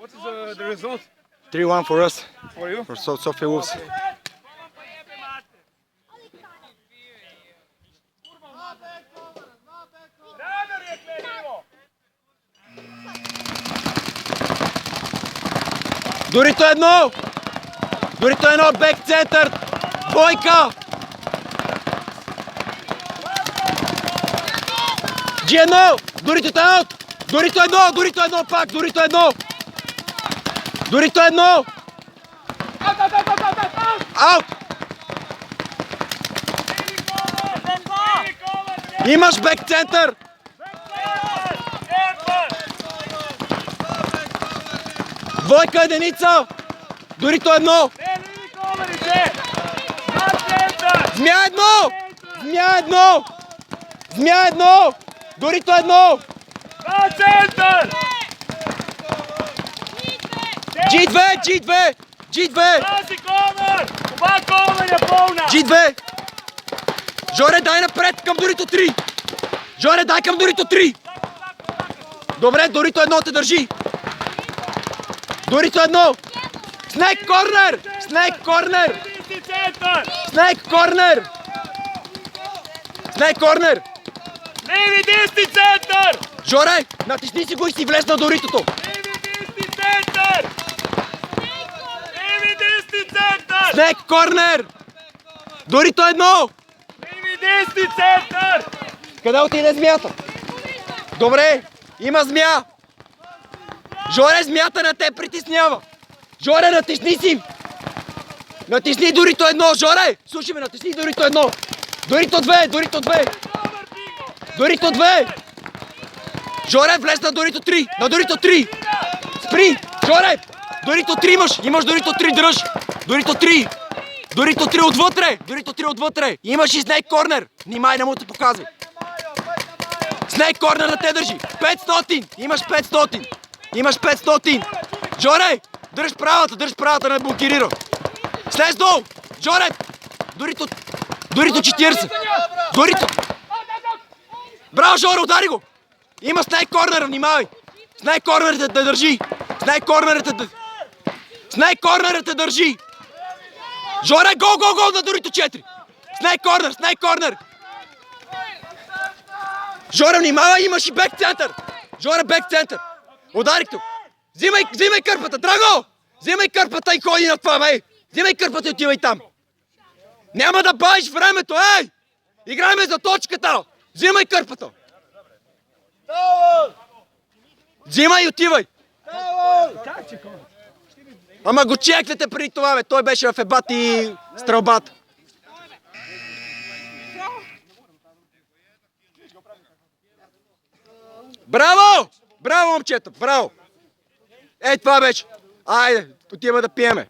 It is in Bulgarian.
What is the result 3-1 for us, for you? for Sofia Wolves. Дорито едно! Дорито едно, бек център! Двойка! G1! Дорито аут! Дорито едно пак! Дорито едно! Дорито едно! Аут! Имаш бек център! Двойка единица! Дорито едно! Змия едно! Змия едно! Змия едно! Дорито едно! G2! G2! G2! G2! Жоре, дай напред към Дорито 3! Жоре, дай към Дорито 3! Добре, Дорито едно те държи! Дорито едно! Снейк корнер! Снейк корнер! Снейк корнер! Снейк корнер! Леви десни център! Жоре, натисни си го и си влез на Доритото! Леви десни център! Леви десни център! Снейк корнер! Дорито едно! Леви десни център! Къде отиде змията? Добре, има змия! Жоре, змията на те притеснява! Жоре, натисни си! Натисни Дорито едно! Жоре! Слушай ме, натисни Дорито едно! Дорито 2! Дорито 2! Дорито 2! Жоре, влез на Дорито 3! На Дорито 3! Спри! Жоре! Дорито 3 имаш! Имаш Дорито 3, дръж! Дорито 3! Дорито 3 отвътре! Дорито 3 отвътре! Имаш и снейк корнер! Внимай, не му те показвай! Снейк корнер на те държи! 500! Имаш 500! Имаш 500! Жоре! Дръж правата, не блокирира! Слез долу! Жоре! Дорито 40! Дорито! Браво, Жоре, удари го! Има снейк корнер, внимавай! Снейк корнер те държи! Снейк корнер те държи! Жоре, гол на Дорито 4! Снейк корнер! Жоре, внимавай, имаш и бек център! Жоре, бек център! Ударих тук! Взимай кърпата, Драго! Взимай кърпата и ходи на това, бе! Взимай кърпата и отивай там! Няма да бавиш времето, ей! Играйме за точката! Взимай кърпата! Взимай и отивай! Ама го чекнете преди това, бе! Той беше в ебат и стрелбата. Браво! Браво, момчета! Браво! Ей, това беше! Айде, отиваме да пиеме!